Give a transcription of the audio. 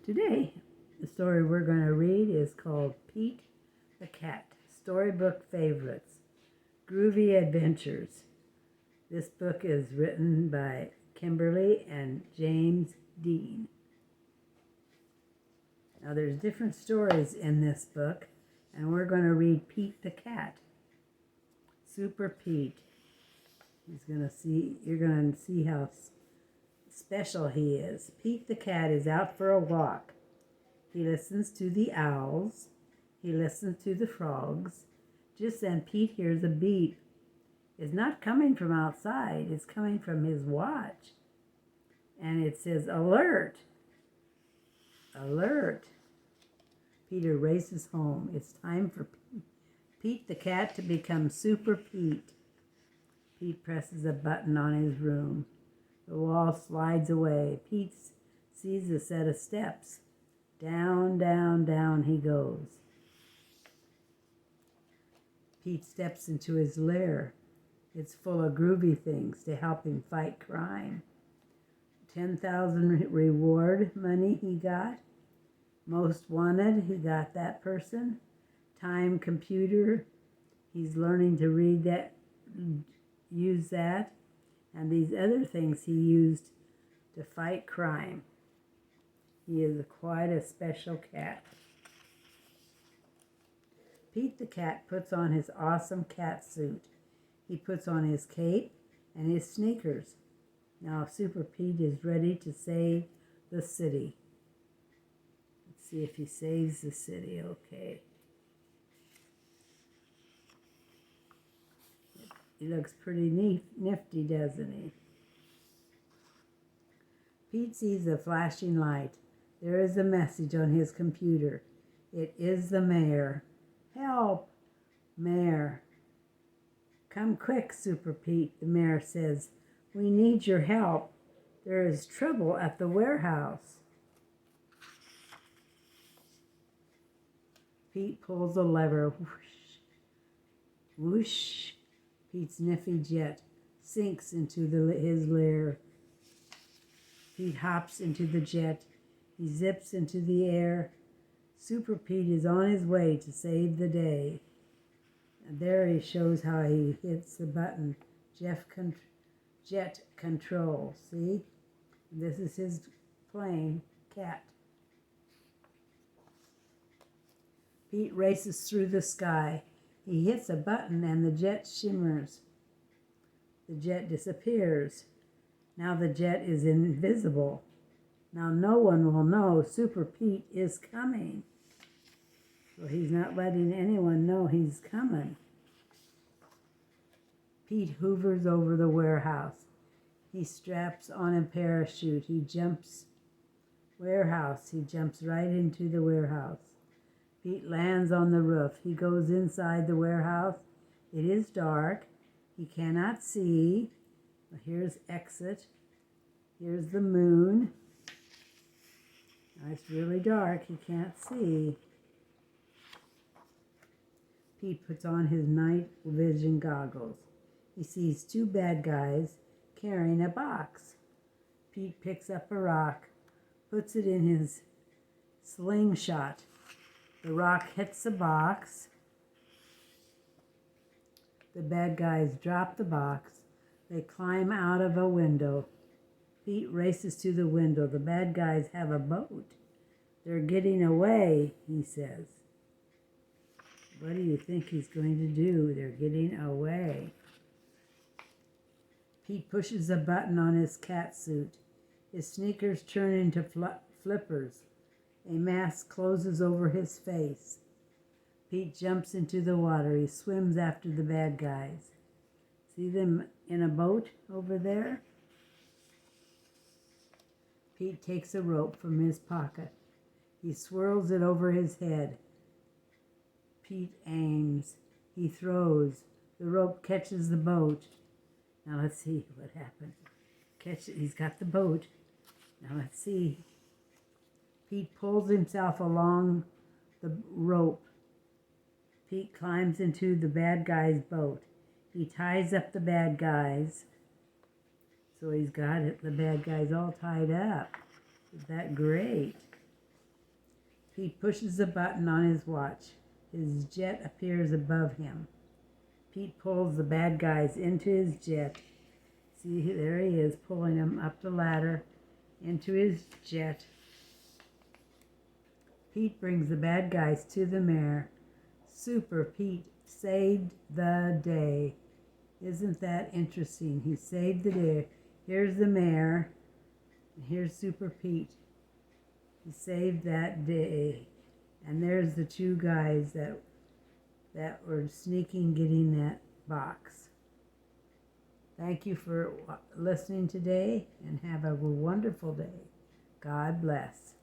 Today, the story we're going to read is called Pete the Cat, Storybook Favorites, Groovy Adventures. This book is written by Kimberly and James Dean. Now there's different stories in this book, and we're going to read Pete the Cat. Super Pete. You're going to see how special he is. Pete the Cat is out for a walk. He listens to the owls. He listens to the frogs. Just then Pete hears a beep. It's not coming from outside. It's coming from his watch. And it says, "Alert! Alert!" Peter races home. It's time for Pete the Cat to become Super Pete. Pete presses a button on his room. The wall slides away. Pete sees a set of steps. Down, down, down he goes. Pete steps into his lair. It's full of groovy things to help him fight crime. 10,000 reward money he got. Most wanted, he got that person. Time computer, he's learning to read that, use that. And these other things he used to fight crime. He is quite a special cat. Pete the Cat puts on his awesome cat suit. He puts on his cape and his sneakers. Now Super Pete is ready to save the city. Let's see if he saves the city. Okay. He looks pretty nifty, doesn't he? Pete sees a flashing light. There is a message on his computer. It is the mayor. "Help, mayor." "Come quick, Super Pete," the mayor says. "We need your help. There is trouble at the warehouse." Pete pulls a lever. Whoosh, whoosh. Pete's nifty jet sinks into his lair. Pete hops into the jet. He zips into the air. Super Pete is on his way to save the day. And there he shows how he hits the button. Jet control. See? And this is his plane, Cat. Pete races through the sky. He hits a button and the jet shimmers. The jet disappears. Now the jet is invisible. Now no one will know Super Pete is coming. So he's not letting anyone know he's coming. Pete hovers over the warehouse. He straps on a parachute. He jumps right into the warehouse. Pete lands on the roof. He goes inside the warehouse. It is dark. He cannot see. Here's exit. Here's the moon. Now it's really dark. He can't see. Pete puts on his night vision goggles. He sees two bad guys carrying a box. Pete picks up a rock, puts it in his slingshot. The rock hits the box. The bad guys drop the box. They climb out of a window. Pete races to the window. The bad guys have a boat. "They're getting away," he says. What do you think he's going to do? They're getting away. Pete pushes a button on his cat suit. His sneakers turn into flippers. A mask closes over his face. Pete jumps into the water. He swims after the bad guys. See them in a boat over there? Pete takes a rope from his pocket. He swirls it over his head. Pete aims. He throws. The rope catches the boat. Now let's see what happens. He's got the boat. Now let's see. Pete pulls himself along the rope. Pete climbs into the bad guy's boat. He ties up the bad guys. So he's got the bad guys all tied up. Is that great? Pete pushes a button on his watch. His jet appears above him. Pete pulls the bad guys into his jet. See, there he is, pulling them up the ladder into his jet. Pete brings the bad guys to the mayor. Super Pete saved the day. Isn't that interesting? He saved the day. Here's the mayor. Here's Super Pete. He saved that day. And there's the two guys that were sneaking, getting that box. Thank you for listening today, and have a wonderful day. God bless.